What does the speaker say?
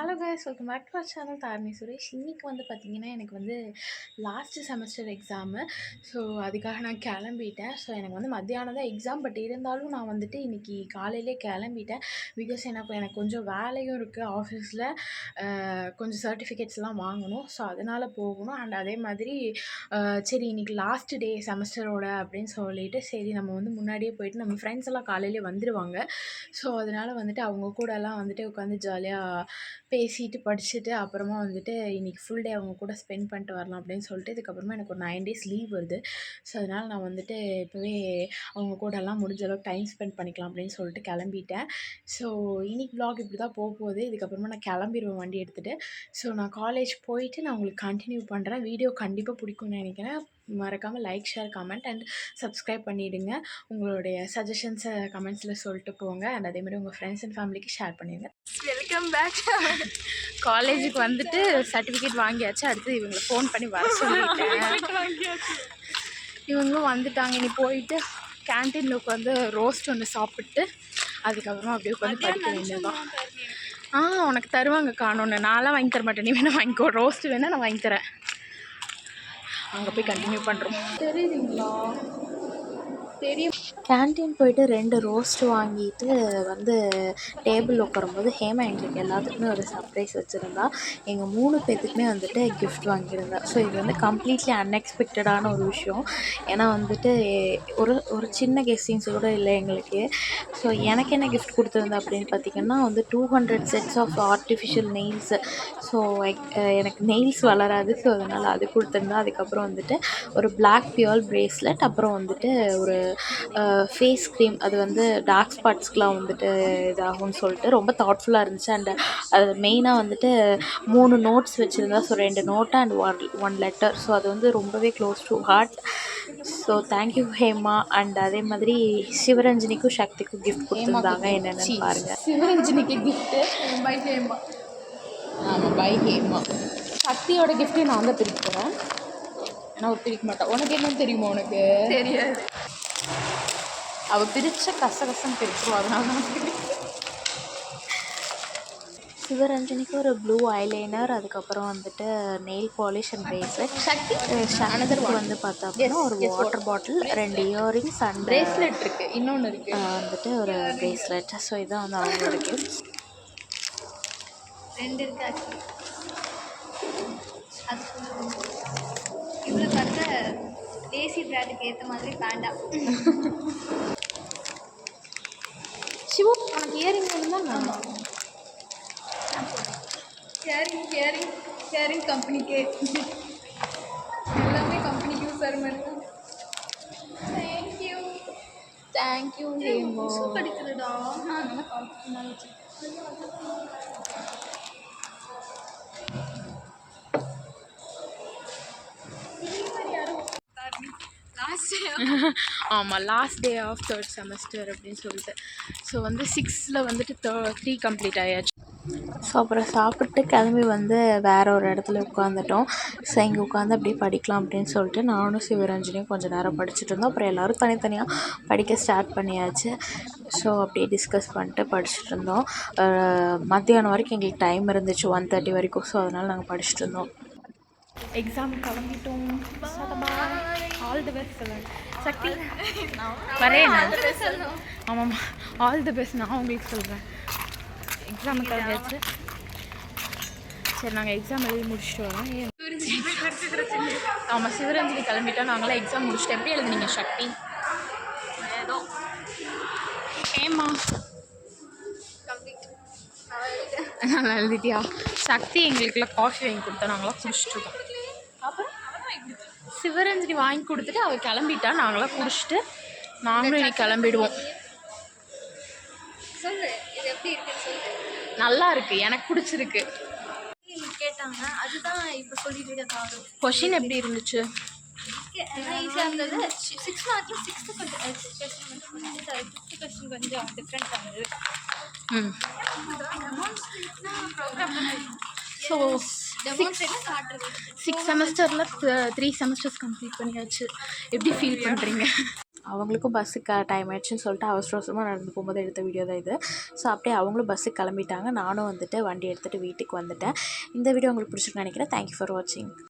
Hello guys, welcome back to our channel Dharani Suresh. இன்றைக்கி வந்து பார்த்திங்கன்னா எனக்கு வந்து லாஸ்ட்டு செமஸ்டர் எக்ஸாமு. ஸோ அதுக்காக நான் கிளம்பிட்டேன். ஸோ எனக்கு வந்து மத்தியானம் தான் எக்ஸாம். பட் இருந்தாலும் நான் வந்துட்டு இன்றைக்கி காலையிலே கிளம்பிட்டேன். பிகாஸ் எனக்கு கொஞ்சம் வேலையும் இருக்குது ஆஃபீஸில். கொஞ்சம் சர்டிஃபிகேட்ஸ்லாம் வாங்கணும். ஸோ அதனால் போகணும். அண்ட் அதே மாதிரி சரி இன்றைக்கி லாஸ்ட் டே செமஸ்டரோட அப்படின்னு சொல்லிவிட்டு சரி நம்ம வந்து முன்னாடியே போயிட்டு நம்ம ஃப்ரெண்ட்ஸ் எல்லாம் காலையிலே வந்துடுவாங்க. ஸோ அதனால் வந்துட்டு அவங்க கூடலாம் வந்துட்டு உட்காந்து ஜாலியாக பேசிட்டு படிச்சுட்டு அப்புறமா வந்துட்டு இன்றைக்கி ஃபுல் டே அவங்க கூட ஸ்பெண்ட் பண்ணிட்டு வரலாம் அப்படின்னு சொல்லிட்டு இதுக்கப்புறமா எனக்கு ஒரு 9 days லீவ் வருது. ஸோ அதனால் நான் வந்துட்டு இப்போவே அவங்க கூடலாம் முடிஞ்ச அளவுக்கு டைம் ஸ்பெண்ட் பண்ணிக்கலாம் அப்படின்னு சொல்லிட்டு கிளம்பிட்டேன். ஸோ இன்றைக்கி வ்ளாக் இப்படி தான் போகுது. இதுக்கப்புறமா நான் கிளம்பிடுவேன் வண்டி எடுத்துகிட்டு. ஸோ நான் காலேஜ் போயிட்டு நான் உங்களுக்கு கண்டினியூ பண்ணுறேன். வீடியோ கண்டிப்பாக பிடிக்கும்னு நினைக்கிறேன். மறக்காமல் like, share, comment and subscribe பண்ணிவிடுங்க. உங்களுடைய சஜஷன்ஸை கமெண்ட்ஸில் சொல்லிட்டு போங்க. அண்ட் அதேமாதிரி உங்கள் ஃப்ரெண்ட்ஸ் அண்ட் ஃபேமிலிக்கு ஷேர் பண்ணிடுங்க. Welcome back. காலேஜுக்கு வந்துட்டு சர்டிஃபிகேட் வாங்கியாச்சு. அடுத்து இவங்களை ஃபோன் பண்ணி வர சொல்லிட்டேன். இவங்களும் வந்துட்டாங்க. இனி போயிட்டு கேன்டீனில் உட்காந்து ரோஸ்ட் ஒன்று சாப்பிட்டு அதுக்கப்புறமா அப்படியே உட்காந்து படிக்க வேண்டியதுதான். உனக்கு தருவாங்க காணோன்னு. நான்லாம் வாங்கி தர மாட்டேன். நீ வேணால் வாங்கிக்கோ. ரோஸ்ட் வேணால் நான் வாங்கி தரேன். அங்கே போய் கண்டினியூ பண்ணுறோம். தெரியுதுங்களா? தெரியும். கேன்டீன் போயிட்டு 2 ரோஸ்ட் வாங்கிட்டு வந்து டேபிள் உட்காரும்போது ஹேமா எங்களுக்கு எல்லாத்துக்குமே ஒரு சர்ப்ரைஸ் வச்சுருந்தா. எங்கள் 3 பேர்த்துக்குமே வந்துட்டு கிஃப்ட் வாங்கியிருந்தா. ஸோ இது வந்து கம்ப்ளீட்லி அன்எக்ஸ்பெக்டடான ஒரு விஷயம். ஏன்னா வந்துட்டு ஒரு சின்ன கெஸ்டிங்ஸ் கூட இல்லை எங்களுக்கு. ஸோ எனக்கு என்ன கிஃப்ட் கொடுத்துருந்தா அப்படின்னு பார்த்திங்கன்னா வந்து 200 sets of artificial nails. So எனக்கு நெயில்ஸ் வளராது. ஸோ அதனால் அது கொடுத்துருந்தா. அதுக்கப்புறம் வந்துட்டு ஒரு பிளாக் பியர்ல் பிரேஸ்லெட், அப்புறம் வந்துட்டு ஒரு ஃபேஸ் க்ரீம். அது வந்து டார்க் ஸ்பாட்ஸ்க்கெலாம் வந்துட்டு இதாகும்னு சொல்லிட்டு ரொம்ப தாட்ஃபுல்லாக இருந்துச்சு. அண்ட் அது மெயினாக வந்துட்டு 3 நோட்ஸ் வச்சுருந்தா. So 2 note and 1 letter. So அது வந்து ரொம்பவே close to heart. So thank you Hema. And அதே மாதிரி சிவரஞ்சனிக்கும் சக்திக்கும் கிஃப்ட் கொடுத்துருந்தாங்க. என்னென்னு பாருங்கள். சிவரஞ்சனிக்கு கிஃப்ட்டு பை ஹேமா. ஆமாம், பை ஹேமா. சக்தியோட கிஃப்ட்டு நான் தான் பிரிக்க போகிறேன். நான் பிரிக்க மாட்டேன். உனக்கு என்னன்னு தெரியுமா? உனக்கு தெரியாது. அவள் பிரித்த கசகசம் பிரிச்சிருவோம். அதனால தான் சிவரஞ்சனிக்கு ஒரு ப்ளூ ஐலைனர், அதுக்கப்புறம் வந்துட்டு நெயில் பாலிஷ் அண்ட் பிரேஸ்லெட். ஷானதருக்கு வந்து பார்த்தா அப்படின்னா ஒரு water bottle, 2 earrings and bracelet இருக்குது. இன்னொன்று இருக்குது வந்துட்டு ஒரு பிரேஸ்லெட். ஸோ இதான் வந்து அவங்களோட கிஃப்ட்ஸ். 2 இருக்குது ஆக்சுவலி. அது இவ்வளோ கட்ட தேசி பிராண்டுக்கு ஏற்ற மாதிரி வேண்டாம். சிவா, உனக்கு இயரிங் வேணும்தான். நான் கேரிங் கம்பெனிக்கு எல்லாமே கம்பெனிக்கு யூஸ் ஆகிற மாதிரி தான். தேங்க்யூ ஹேமா. படிக்கிறதா நான் நல்லா கான்ஃபிடன்டாக வச்சுருக்கேன். ஆமாம், last day of 3rd semester அப்படின்னு சொல்லிட்டு. ஸோ வந்து 6ல் வந்துட்டு 3 கம்ப்ளீட் ஆயாச்சு. ஸோ அப்புறம் சாப்பிட்டு கிளம்பி வந்து வேறு ஒரு இடத்துல உட்காந்துட்டோம். ஸோ இங்கே உட்காந்து அப்படியே படிக்கலாம் அப்படின்னு சொல்லிட்டு நானும் சிவரஞ்சனியும் கொஞ்சம் நேரம் படிச்சுட்டு இருந்தோம். அப்புறம் எல்லோரும் தனித்தனியாக படிக்க ஸ்டார்ட் பண்ணியாச்சு. ஸோ அப்படியே டிஸ்கஸ் பண்ணிட்டு படிச்சுட்டு இருந்தோம். மத்தியானம் வரைக்கும் எங்களுக்கு டைம் இருந்துச்சு, 1:30 வரைக்கும். ஸோ அதனால் நாங்கள் படிச்சுட்டு இருந்தோம். எக்ஸாம் கிளம்பிட்டோம். ஆல் தி பெஸ்ட் சொல்லுங்கள். சக்தி வரேன். ஆமாம்மா, ஆல் தி பெஸ்ட் நான் உங்களுக்கு சொல்கிறேன். எக்ஸாம் கிளம்பியாச்சு. சரி, நாங்கள் எக்ஸாம் எழுதி முடிச்சுட்டு வரோம். ஆமாம், சிவரஞ்சனி கிளம்பிட்டோம். நாங்களாம் எக்ஸாம் முடிச்சுட்டு. எப்படி எழுதுனீங்க சக்தி? ஏதோ ஏம்மா நல்லா எழுதிட்டியா? சக்தி எங்களுக்குலாம் காஃபி வாங்கி கொடுத்தா, நாங்களாம் குடிச்சிட்ருக்கோம். அப்புறம் சிவரஞ்சனி வாங்கி கொடுத்துட்டு அவள் கிளம்பிட்டா. நாங்களாம் குடிச்சிட்டு நாங்களும் இன்னைக்கு கிளம்பிடுவோம். சொல்லு, இது எப்படி இருக்குன்னு சொல்லு. நல்லா இருக்குது, எனக்கு பிடிச்சிருக்கு. கேட்டாங்க, அதுதான் இப்போ சொல்லிட்டு இருக்காங்க. கொஷின் எப்படி இருந்துச்சு? எல்லாம் ஈஸியாக இருந்தது. 6 மார்க்கில் 6th கொஞ்சம் 5th கொஸ்டின் கொஞ்சம் டிஃப்ரெண்ட்டாக இருந்தது. ஸோ டெமான்ஸ்ட்ரேட்டாக காட்டுறது. 6 செமஸ்டரில் 3 செமஸ்டர்ஸ் கம்ப்ளீட் பண்ணியாச்சு. எப்படி ஃபீல் பண்ணுறீங்க? அவங்களுக்கும் பஸ்ஸுக்கு டைம் ஆயிடுச்சுன்னு சொல்லிட்டு அவசர அவசரமாக நடந்து போகும்போது எடுத்த வீடியோ தான் இது. ஸோ அப்படியே அவங்களும் பஸ்ஸுக்கு கிளம்பிட்டாங்க. நானும் வந்துட்டு வண்டி எடுத்துகிட்டு வீட்டுக்கு வந்துட்டேன். இந்த வீடியோ உங்களுக்கு பிடிச்சிருக்குன்னு நினைக்கிறேன். தேங்க்யூ ஃபார் வாட்சிங்.